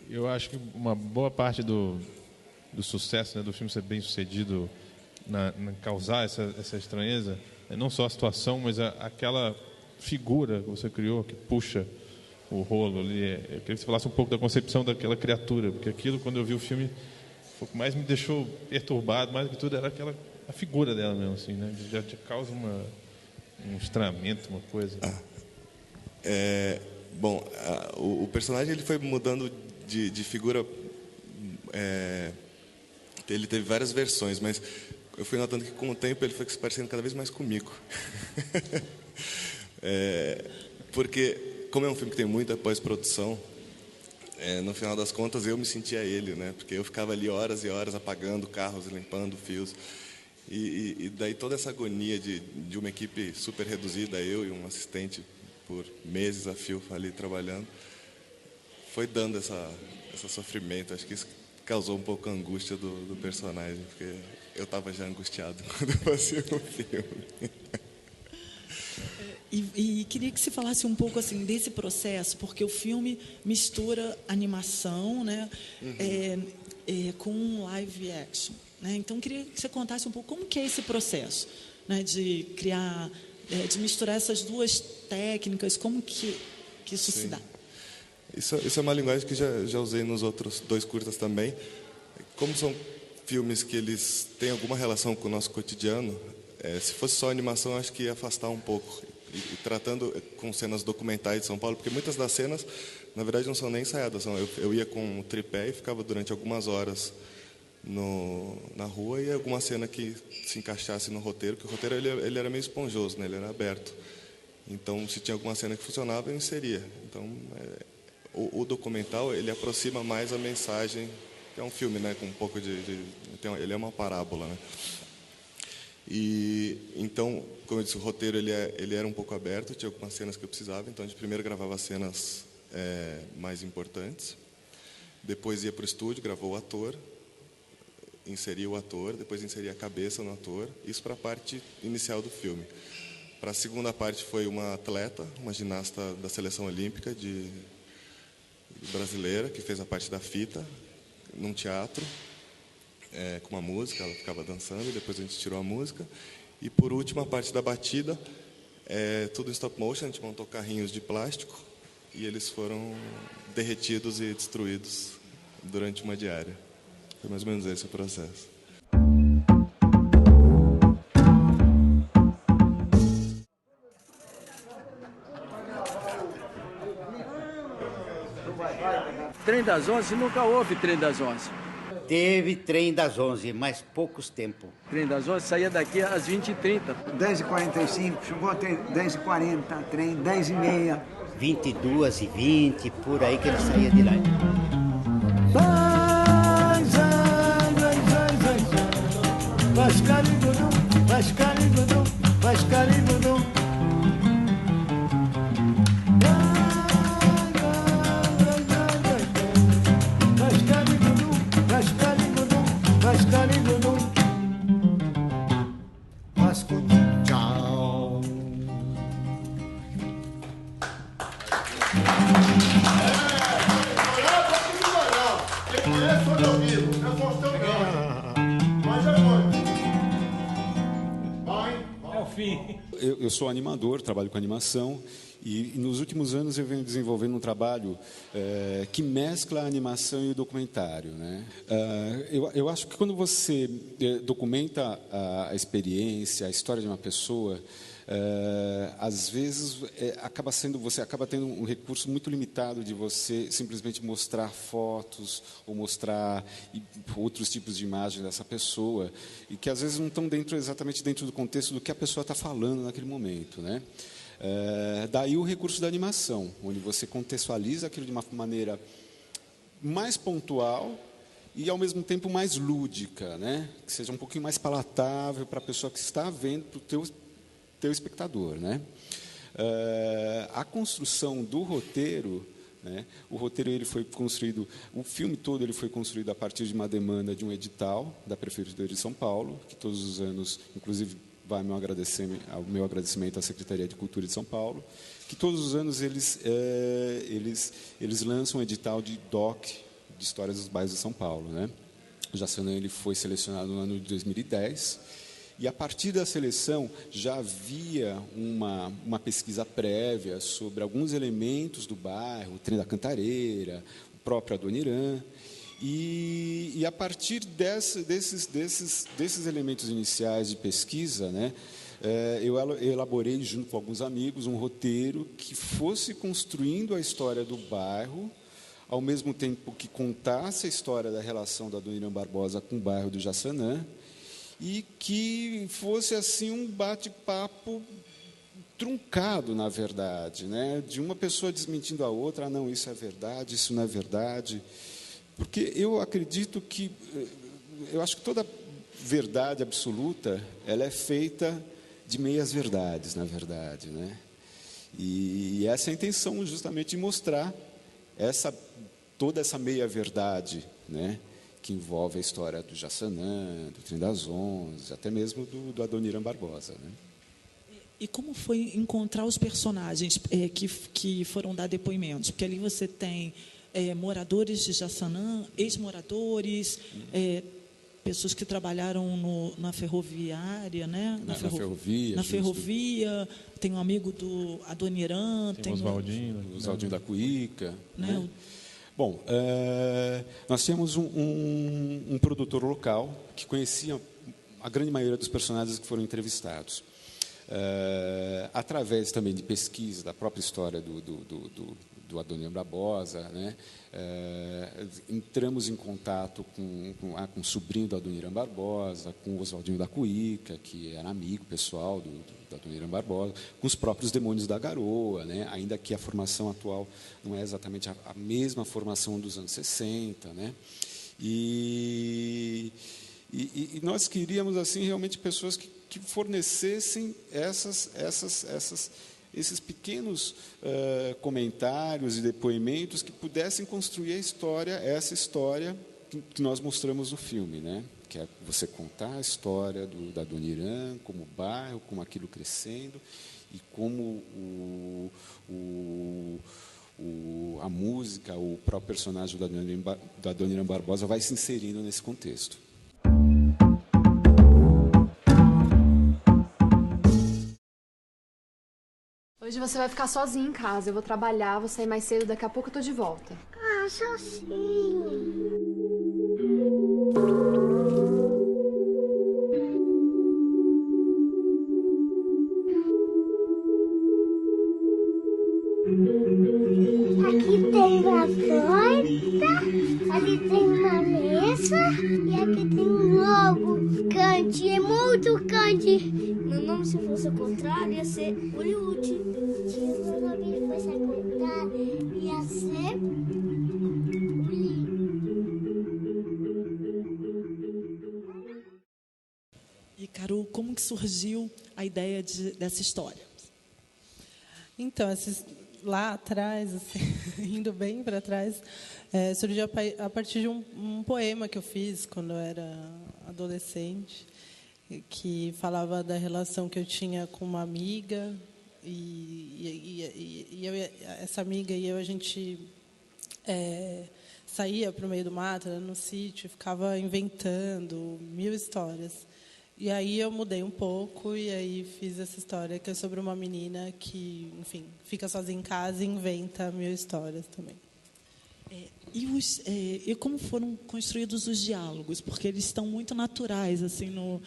eu acho que uma boa parte do sucesso, né, do filme ser bem sucedido na causar essa estranheza, não só a situação, mas aquela figura que você criou que puxa o rolo ali. Eu queria que você falasse um pouco da concepção daquela criatura, porque aquilo, quando eu vi o filme, foi o que mais me deixou perturbado, mais do que tudo, era a figura dela mesmo, assim, né? Já causa um estranhamento, uma coisa. Bom, o personagem ele foi mudando de figura. Ele teve várias versões, mas eu fui notando que com o tempo ele foi se parecendo cada vez mais comigo. Porque, como é um filme que tem muita pós-produção, no final das contas eu me sentia ele, né? Porque eu ficava ali horas e horas apagando carros, limpando fios. E daí toda essa agonia de uma equipe super reduzida, eu e um assistente por meses a fio ali trabalhando, foi dando esse sofrimento. Acho que isso causou um pouco a angústia do personagem, porque eu estava já angustiado quando eu fazia o filme. E queria que você falasse um pouco assim desse processo, porque o filme mistura animação, né, com live action, né? Então queria que você contasse um pouco como que é esse processo, né, de criar, de misturar essas duas técnicas, como que isso se dá. Isso é uma linguagem que já usei nos outros 2 curtas também. Como são filmes que eles têm alguma relação com o nosso cotidiano, se fosse só animação, acho que ia afastar um pouco. E tratando com cenas documentais de São Paulo, porque muitas das cenas, na verdade, não são nem ensaiadas. Eu ia com o tripé e ficava durante algumas horas na rua, e alguma cena que se encaixasse no roteiro, porque o roteiro ele era meio esponjoso, né? Ele era aberto. Então, se tinha alguma cena que funcionava, eu inseria. Então, o documental ele aproxima mais a mensagem, que é um filme, né, com um pouco ele é uma parábola, né? E então, como eu disse, o roteiro ele era um pouco aberto, tinha algumas cenas que eu precisava, então a gente primeiro gravava as cenas mais importantes, depois ia para o estúdio, gravou o ator, inseria o ator, depois inseria a cabeça no ator, isso para a parte inicial do filme. Para a segunda parte foi uma atleta, uma ginasta da seleção olímpica brasileira, que fez a parte da fita, num teatro, com uma música, ela ficava dançando, e depois a gente tirou a música. E por último, a parte da batida, tudo em stop motion, a gente montou carrinhos de plástico, e eles foram derretidos e destruídos durante uma diária. Foi mais ou menos esse o processo. Trem das 11, nunca houve Trem das 11. Teve Trem das 11, mas poucos tempo. Trem das 11 saía daqui às 20h30. 10h45, chegou até 10h40, trem 10h30. 22h20, por aí que ele saía de lá. Tchau. É o fim. Eu sou animador, trabalho com animação, e nos últimos anos eu venho desenvolvendo um trabalho que mescla a animação e o documentário, né? Eu acho que quando você documenta a experiência, a história de uma pessoa, às vezes você acaba tendo um recurso muito limitado de você simplesmente mostrar fotos ou mostrar outros tipos de imagens dessa pessoa, e que às vezes não estão exatamente dentro do contexto do que a pessoa está falando naquele momento, né? Daí o recurso da animação, onde você contextualiza aquilo de uma maneira mais pontual e, ao mesmo tempo, mais lúdica, né? Que seja um pouquinho mais palatável para a pessoa que está vendo, para o teu espectador, né? A construção do roteiro, né? O roteiro ele foi construído, o filme todo ele foi construído a partir de uma demanda de um edital da Prefeitura de São Paulo, que todos os anos, inclusive, vai o meu agradecimento à Secretaria de Cultura de São Paulo, que todos os anos eles lançam um edital de doc de histórias dos bairros de São Paulo, né? O Jaçanã ele foi selecionado no ano de 2010 e, a partir da seleção, já havia uma pesquisa prévia sobre alguns elementos do bairro, o Trem da Cantareira, o próprio Adoniran. E a partir desses elementos iniciais de pesquisa, né, eu elaborei, junto com alguns amigos, um roteiro que fosse construindo a história do bairro, ao mesmo tempo que contasse a história da relação da Adoniran Barbosa com o bairro do Jaçanã, e que fosse assim um bate-papo truncado, na verdade, né, de uma pessoa desmentindo a outra: ah, não, isso é verdade, isso não é verdade. Porque eu acredito que, eu acho que toda verdade absoluta, ela é feita de meias verdades, na verdade, né? E essa é a intenção, justamente, de mostrar toda essa meia verdade, né, que envolve a história do Jaçanã, do Trem das Onze, até mesmo do Adoniran Barbosa, né? E como foi encontrar os personagens que foram dar depoimentos? Porque ali você tem moradores de Jaçanã, ex-moradores, pessoas que trabalharam na ferroviária, né? Na ferrovia. Na ferrovia. Tem um amigo do Adoniran. Tem o Oswaldinho da Cuíca. Né? Bom, nós tínhamos um produtor local que conhecia a grande maioria dos personagens que foram entrevistados. Através também de pesquisa da própria história do Adoniran Barbosa, né? Entramos em contato com o sobrinho do Adoniran Barbosa, com o Oswaldinho da Cuíca, que era amigo pessoal do Adoniran Barbosa, com os próprios Demônios da Garoa, né? Ainda que a formação atual não é exatamente a mesma formação dos anos 60, né? E nós queríamos assim realmente pessoas que fornecessem esses pequenos comentários e depoimentos que pudessem construir essa história que nós mostramos no filme, né? Que é você contar a história da Adoniran, como bairro, como aquilo crescendo, e como a música, o próprio personagem da Adoniran Barbosa vai se inserindo nesse contexto. Hoje você vai ficar sozinho em casa. Eu vou trabalhar, vou sair mais cedo, daqui a pouco eu tô de volta. Ah, sozinho. Aqui tem uma porta, ali tem uma mesa e aqui tem um lobo. Cante, é muito cante. Meu nome, se fosse o contrário, ia ser Hollywood. Se meu nome fosse o contrário, ia ser E, Carol, como que surgiu a ideia dessa história? Então, lá atrás, assim, indo bem para trás, surgiu a partir de um poema que eu fiz quando eu era adolescente, que falava da relação que eu tinha com uma amiga, essa amiga e eu, a gente saía para o meio do mato, no sítio, ficava inventando 1000 histórias. E aí eu mudei um pouco e aí fiz essa história que é sobre uma menina que, enfim, fica sozinha em casa e inventa 1000 histórias também. E como foram construídos os diálogos? Porque eles estão muito naturais, assim, no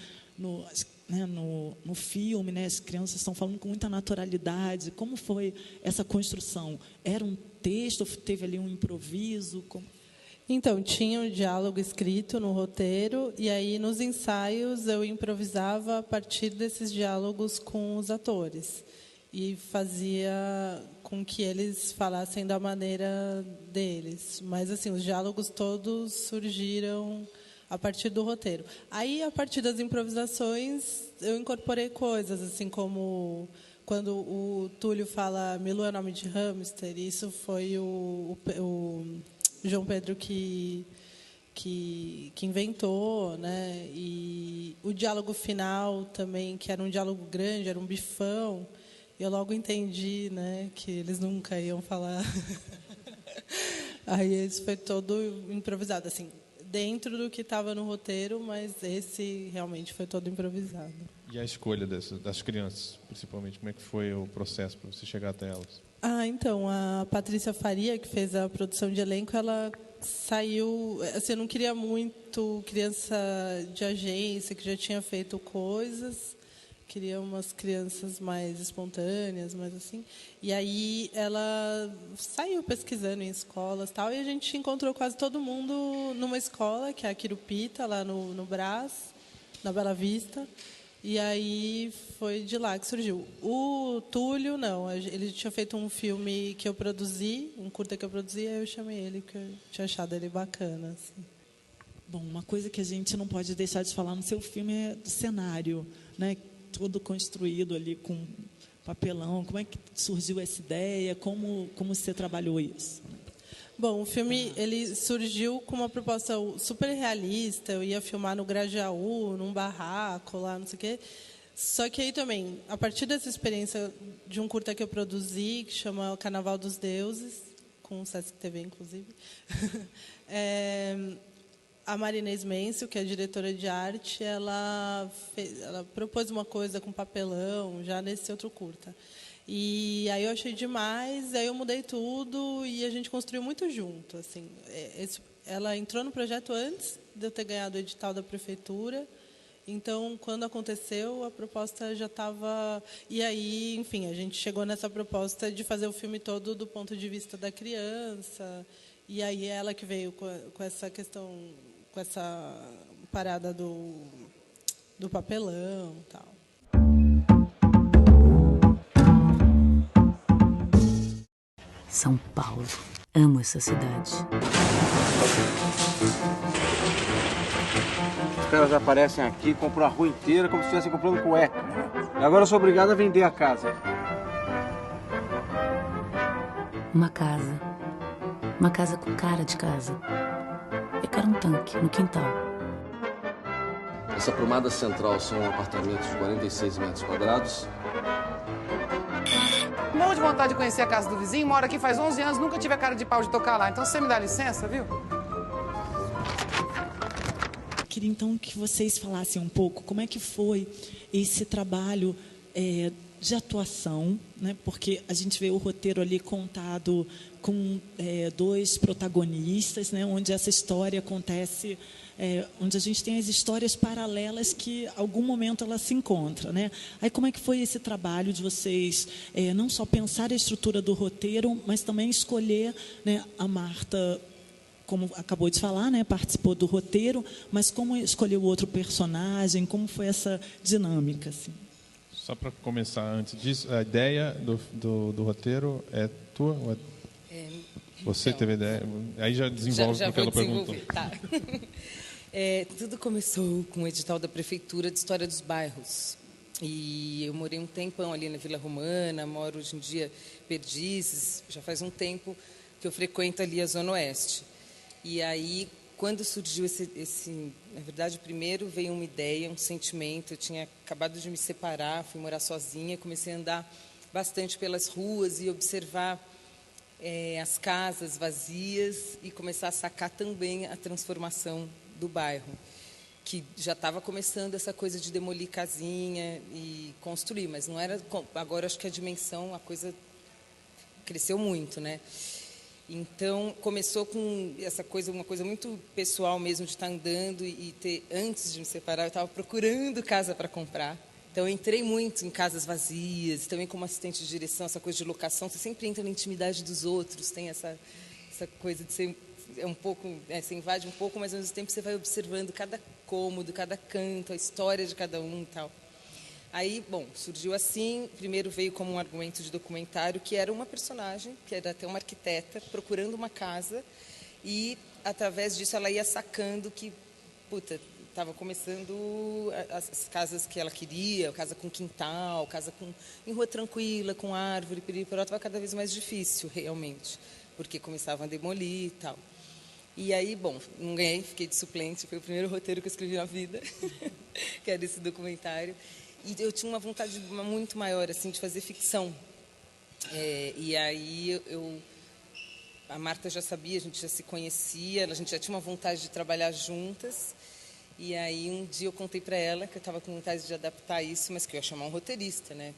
filme, né? As crianças estão falando com muita naturalidade. Como foi essa construção? Era um texto? Teve ali um improviso? Então, tinha um diálogo escrito no roteiro, e aí, nos ensaios, eu improvisava a partir desses diálogos com os atores. E fazia com que eles falassem da maneira deles. Mas, assim, os diálogos todos surgiram a partir do roteiro. Aí, a partir das improvisações, eu incorporei coisas, assim como quando o Túlio fala Milu é nome de hamster, isso foi o João Pedro que inventou, né? E o diálogo final também, que era um diálogo grande, era um bifão. Eu logo entendi, né, que eles nunca iam falar Aí esse foi todo improvisado, assim, dentro do que estava no roteiro, mas esse realmente foi todo improvisado. E a escolha das crianças, principalmente, como é que foi o processo para você chegar até elas? Então, a Patrícia Faria, que fez a produção de elenco, ela saiu... Assim, eu não queria muito criança de agência, que já tinha feito coisas. Queria umas crianças mais espontâneas, mais assim. E aí ela saiu pesquisando em escolas e tal, e a gente encontrou quase todo mundo numa escola, que é a Quirupita, lá no Brás, na Bela Vista. E aí foi de lá que surgiu. O Túlio, não. Ele tinha feito um filme que eu produzi, um curta que eu produzi, aí eu chamei ele, porque eu tinha achado ele bacana. Assim. Bom, uma coisa que a gente não pode deixar de falar no seu filme é do cenário, né? Todo construído ali com papelão. Como é que surgiu essa ideia? Como você trabalhou isso? Bom, o filme ele surgiu com uma proposta super realista. Eu ia filmar no Grajaú, num barraco lá, não sei o quê. Só que aí também, a partir dessa experiência de um curta que eu produzi, que chama O Carnaval dos Deuses, com o Sesc TV, inclusive, a Marinês Mencio, que é a diretora de arte, ela propôs uma coisa com papelão, já nesse outro curta. E aí eu achei demais, aí eu mudei tudo e a gente construiu muito junto. Assim, ela entrou no projeto antes de eu ter ganhado o edital da prefeitura, então, quando aconteceu, a proposta já estava... E aí, enfim, a gente chegou nessa proposta de fazer o filme todo do ponto de vista da criança, e aí ela que veio com essa questão, com essa parada do papelão e tal. São Paulo. Amo essa cidade. Os caras aparecem aqui, compram a rua inteira como se estivessem comprando cueca. E agora eu sou obrigado a vender a casa. Uma casa. Uma casa com cara de casa. Eu quero um tanque no quintal. Essa promada central são apartamentos de 46 metros quadrados. Um monte de vontade de conhecer a casa do vizinho, mora aqui faz 11 anos, nunca tive a cara de pau de tocar lá. Então você me dá licença, viu? Queria então que vocês falassem um pouco como é que foi esse trabalho de atuação, né? Porque a gente vê o roteiro ali contado com dois protagonistas, né? Onde essa história acontece, onde a gente tem as histórias paralelas que, em algum momento, ela se encontra, né? Aí como é que foi esse trabalho de vocês, não só pensar a estrutura do roteiro, mas também escolher, né, a Marta, como acabou de falar, né, participou do roteiro, mas como escolheu o outro personagem, como foi essa dinâmica? Assim? Só para começar antes disso, a ideia do roteiro é tua? Ou você então, teve ideia? Aí já desenvolve já porque ela perguntou. Tá. Tudo começou com o edital da Prefeitura de História dos Bairros. E eu morei um tempão ali na Vila Romana, moro hoje em dia em Perdizes, já faz um tempo que eu frequento ali a Zona Oeste. E aí, quando surgiu na verdade, primeiro veio uma ideia, um sentimento. Eu tinha acabado de me separar, fui morar sozinha, comecei a andar bastante pelas ruas e observar as casas vazias e começar a sacar também a transformação do bairro, que já estava começando essa coisa de demolir casinha e construir, mas não era... Agora, acho que a dimensão, a coisa cresceu muito, né? Então, começou com essa coisa, uma coisa muito pessoal mesmo, de estar andando e ter... Antes de me separar, eu estava procurando casa para comprar. Então, eu entrei muito em casas vazias, também como assistente de direção, essa coisa de locação. Você sempre entra na intimidade dos outros, tem essa coisa de ser um pouco... você invade um pouco, mas, ao mesmo tempo, você vai observando cada cômodo, cada canto, a história de cada um e tal. Aí, bom, surgiu assim, primeiro veio como um argumento de documentário, que era uma personagem, que era até uma arquiteta, procurando uma casa, e, através disso, ela ia sacando que, estava começando as casas que ela queria, casa com quintal, casa em rua tranquila, com árvore, piripiró, estava cada vez mais difícil, realmente, porque começavam a demolir e tal. E aí, bom, não ganhei, fiquei de suplente, foi o primeiro roteiro que eu escrevi na vida, que era esse documentário. E eu tinha uma vontade muito maior, assim, de fazer ficção. E aí eu a Marta já sabia, a gente já se conhecia, a gente já tinha uma vontade de trabalhar juntas. E aí um dia eu contei para ela que eu estava com vontade de adaptar isso, mas que eu ia chamar um roteirista, né?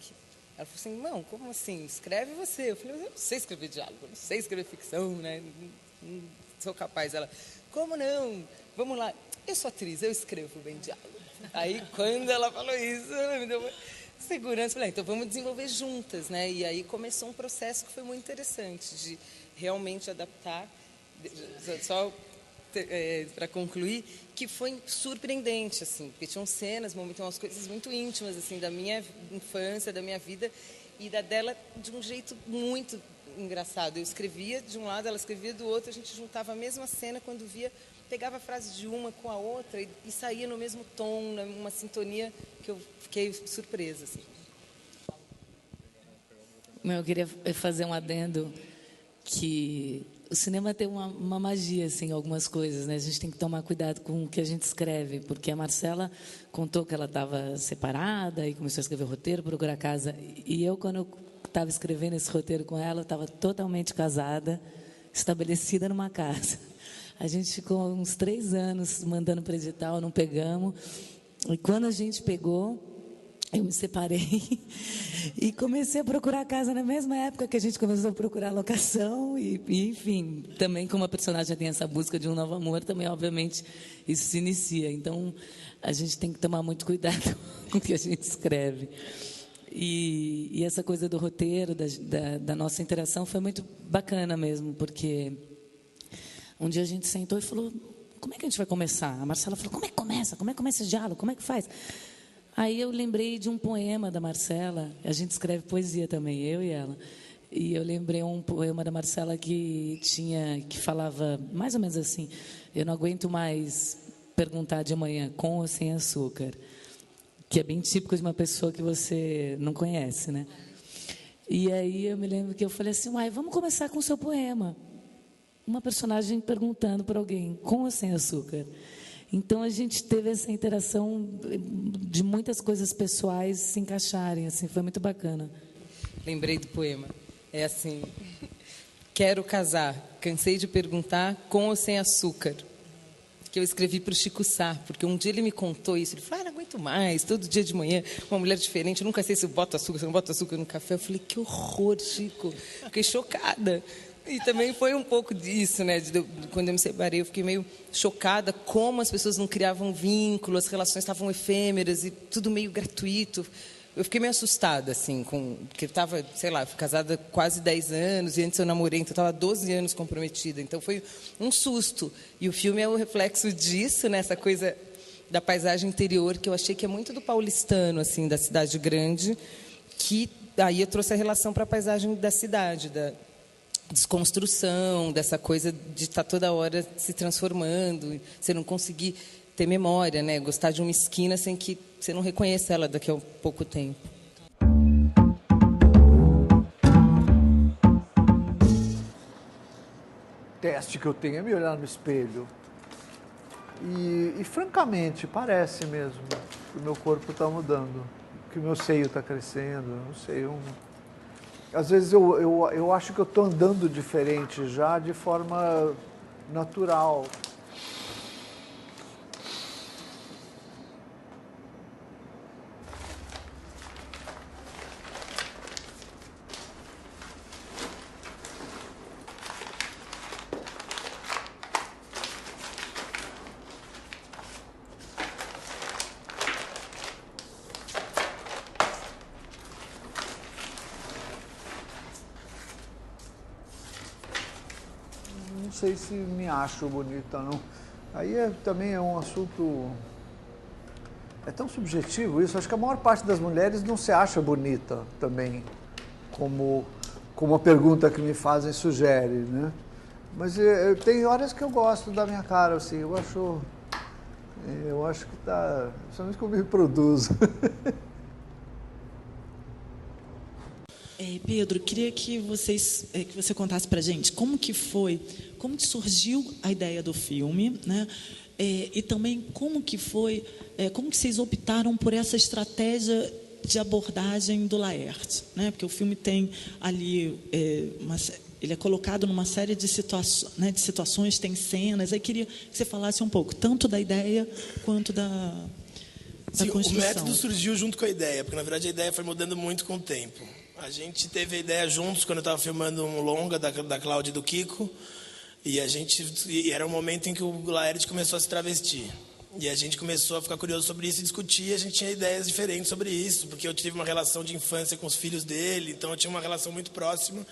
Ela falou assim, não, como assim? Escreve você. Eu falei, eu não sei escrever diálogo, não sei escrever ficção, né? Não sou capaz. Ela, como não? Vamos lá. Eu sou atriz, eu escrevo bem diálogo. Aí, quando ela falou isso, ela me deu uma segurança. Falei, então vamos desenvolver juntas, né? E aí começou um processo que foi muito interessante, de realmente adaptar. Só para concluir, que foi surpreendente, assim, porque tinham cenas, momentos, umas coisas muito íntimas, assim, da minha infância, da minha vida, e da dela de um jeito muito engraçado. Eu escrevia de um lado, ela escrevia do outro, a gente juntava a mesma cena, quando via, pegava a frase de uma com a outra e saía no mesmo tom, numa sintonia que eu fiquei surpresa, assim. Eu queria fazer um adendo que o cinema tem uma magia, assim, algumas coisas, né? A gente tem que tomar cuidado com o que a gente escreve, porque a Marcela contou que ela estava separada e começou a escrever roteiro, procurar casa. E eu, quando eu estava escrevendo esse roteiro com ela, eu estava totalmente casada, estabelecida numa casa. A gente ficou uns 3 anos mandando para edital, não pegamos. E quando a gente pegou, eu me separei e comecei a procurar casa na mesma época que a gente começou a procurar locação e enfim, também como a personagem tem essa busca de um novo amor, também, obviamente, isso se inicia. Então, a gente tem que tomar muito cuidado com o que a gente escreve. E essa coisa do roteiro, da nossa interação, foi muito bacana mesmo, porque um dia a gente sentou e falou, como é que a gente vai começar? A Marcela falou, como é que começa? Como é que começa esse diálogo? Como é que faz? Aí eu lembrei de um poema da Marcela, a gente escreve poesia também, eu e ela. E eu lembrei um poema da Marcela que falava mais ou menos assim, eu não aguento mais perguntar de manhã, com ou sem açúcar, que é bem típico de uma pessoa que você não conhece, né? E aí eu me lembro que eu falei assim, vamos começar com o seu poema. Uma personagem perguntando para alguém, com ou sem açúcar? Então, a gente teve essa interação de muitas coisas pessoais se encaixarem, assim, foi muito bacana. Lembrei do poema. É assim, quero casar, cansei de perguntar, com ou sem açúcar? Que eu escrevi para o Chico Sá, porque um dia ele me contou isso, ele falou, não aguento mais, todo dia de manhã, uma mulher diferente, eu nunca sei se eu boto açúcar, se eu não boto açúcar no café. Eu falei, que horror, Chico, fiquei chocada. E também foi um pouco disso, né? Quando eu me separei, eu fiquei meio chocada como as pessoas não criavam vínculo, as relações estavam efêmeras e tudo meio gratuito. Eu fiquei meio assustada, assim, porque eu estava, sei lá, fui casada há quase 10 anos, e antes eu namorei, então eu estava 12 anos comprometida. Então foi um susto. E o filme é o reflexo disso, né? Essa coisa da paisagem interior, que eu achei que é muito do paulistano, assim, da cidade grande, que aí eu trouxe a relação para a paisagem da cidade, da desconstrução, dessa coisa de estar toda hora se transformando, você não conseguir ter memória, né? Gostar de uma esquina sem que você não reconheça ela daqui a pouco tempo. O teste que eu tenho é me olhar no espelho. E francamente, parece mesmo que o meu corpo está mudando, que o meu seio está crescendo, não sei, às vezes eu acho que eu estou andando diferente já, de forma natural. Não sei se me acho bonita, não. Aí também é um assunto... É tão subjetivo isso. Acho que a maior parte das mulheres não se acha bonita também, como a pergunta que me fazem sugere, né? Mas tem horas que eu gosto da minha cara, assim. Eu acho que tá... Principalmente que eu me reproduzo. Pedro, queria que você contasse para a gente como que surgiu a ideia do filme, né? E também como que vocês optaram por essa estratégia de abordagem do Laerte, né? Porque o filme tem ali ele é colocado numa série de situações, tem cenas. Aí queria que você falasse um pouco, tanto da ideia quanto da construção. O método surgiu junto com a ideia, porque, na verdade, a ideia foi mudando muito com o tempo. A gente teve a ideia juntos quando eu estava filmando um longa da Cláudia e do Kiko, e era um momento em que o Laerte começou a se travestir. E a gente começou a ficar curioso sobre isso e discutir, e a gente tinha ideias diferentes sobre isso, porque eu tive uma relação de infância com os filhos dele, então eu tinha uma relação muito próxima.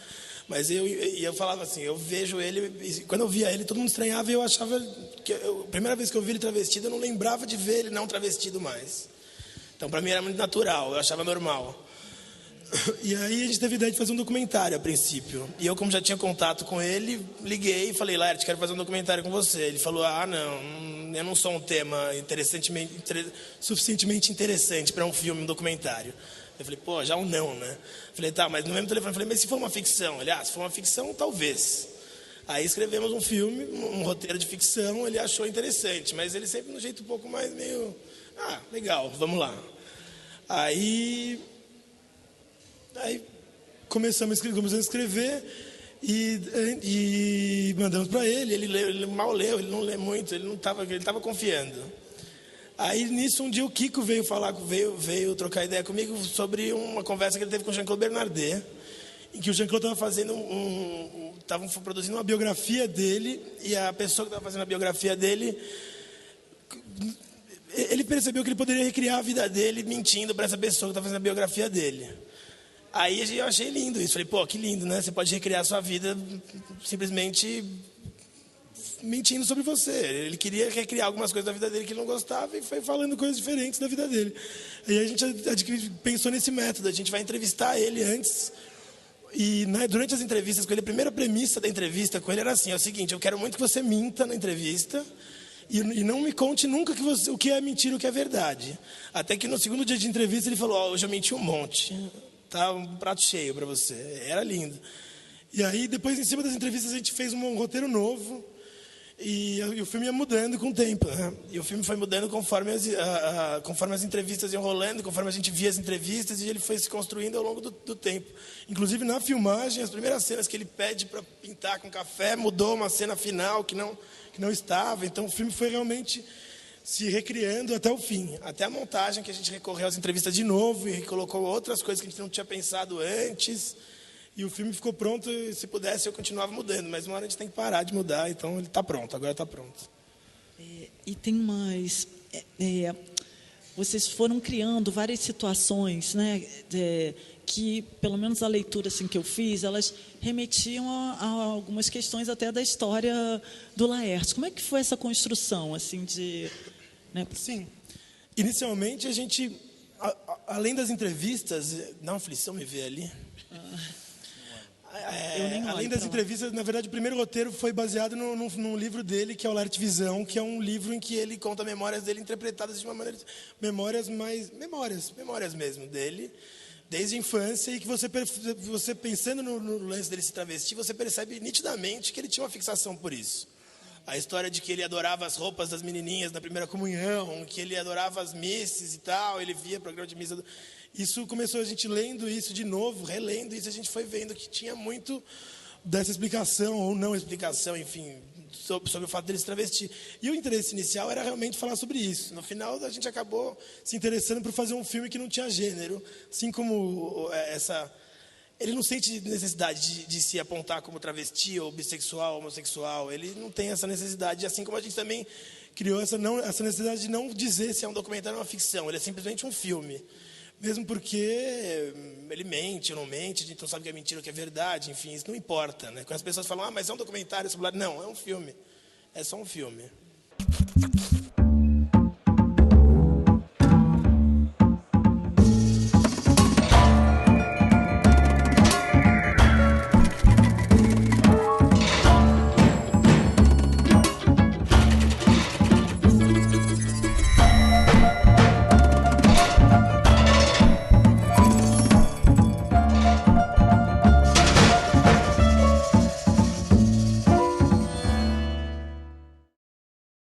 Mas eu falava assim, eu vejo ele, quando eu via ele, todo mundo estranhava, e eu achava que a primeira vez que eu vi ele travestido, eu não lembrava de ver ele não travestido mais. Então, para mim era muito natural, eu achava normal. E aí a gente teve a ideia de fazer um documentário a princípio. E eu, como já tinha contato com ele, liguei e falei, Laerte, quero fazer um documentário com você. Ele falou, não, eu não sou um tema suficientemente interessante para um filme, um documentário. Eu falei, pô, já um não, né? Eu falei, tá, mas no mesmo telefone, eu falei, mas se for uma ficção? Ele, se for uma ficção, talvez. Aí escrevemos um filme, um roteiro de ficção, ele achou interessante, mas ele sempre de um jeito um pouco mais meio, legal, vamos lá. Aí começamos a escrever e mandamos para ele. Ele mal leu, ele não lê muito, ele estava confiando. Aí nisso um dia o Kiko veio trocar ideia comigo sobre uma conversa que ele teve com o Jean-Claude Bernardet, em que o Jean-Claude estava fazendo estavam produzindo uma biografia dele, e a pessoa que estava fazendo a biografia dele, ele percebeu que ele poderia recriar a vida dele mentindo para essa pessoa que estava fazendo a biografia dele. Aí eu achei lindo isso. Falei, pô, que lindo, né? Você pode recriar a sua vida simplesmente mentindo sobre você. Ele queria recriar algumas coisas da vida dele que ele não gostava e foi falando coisas diferentes da vida dele. Aí a gente pensou nesse método. A gente vai entrevistar ele antes. E durante as entrevistas com ele, a primeira premissa da entrevista com ele era assim, é o seguinte, eu quero muito que você minta na entrevista e não me conte nunca o que é mentira e o que é verdade. Até que no segundo dia de entrevista ele falou, hoje eu menti um monte. Tá um prato cheio para você. Era lindo. E aí, depois, em cima das entrevistas, a gente fez um roteiro novo. E o filme ia mudando com o tempo. Né? E o filme foi mudando conforme as entrevistas iam rolando, conforme a gente via as entrevistas, e ele foi se construindo ao longo do tempo. Inclusive, na filmagem, as primeiras cenas que ele pede para pintar com café, mudou uma cena final que não estava. Então, o filme foi realmente se recriando até o fim, até a montagem, que a gente recorreu às entrevistas de novo e colocou outras coisas que a gente não tinha pensado antes, e o filme ficou pronto. E se pudesse eu continuava mudando, mas uma hora a gente tem que parar de mudar, então ele está pronto, agora está pronto. E tem mais, vocês foram criando várias situações, né, que, pelo menos a leitura assim, que eu fiz, elas remetiam a algumas questões até da história do Laerte. Como é que foi essa construção, assim, né? Sim. Inicialmente, a gente, além das entrevistas, dá uma aflição me ver ali. Além das entrevistas, na verdade, o primeiro roteiro foi baseado num livro dele, que é o Laerte Visão, que é um livro em que ele conta memórias dele interpretadas de uma maneira... Memórias mesmo dele, desde a infância, e que você pensando no lance dele se travestir, você percebe nitidamente que ele tinha uma fixação por isso. A história de que ele adorava as roupas das menininhas na primeira comunhão, que ele adorava as misses e tal, ele via programa de missa. Isso começou a gente lendo isso de novo, relendo isso, a gente foi vendo que tinha muito dessa explicação, ou não explicação, enfim, sobre o fato dele se travestir. E o interesse inicial era realmente falar sobre isso. No final, a gente acabou se interessando por fazer um filme que não tinha gênero, assim como ele não sente necessidade de se apontar como travesti, ou bissexual, homossexual. Ele não tem essa necessidade, assim como a gente também criou essa necessidade de não dizer se é um documentário ou uma ficção. Ele é simplesmente um filme. Mesmo porque ele mente ou não mente, a gente não sabe o que é mentira ou o que é verdade, enfim, isso não importa. Né? Quando as pessoas falam, mas é um documentário, não, é um filme. É só um filme.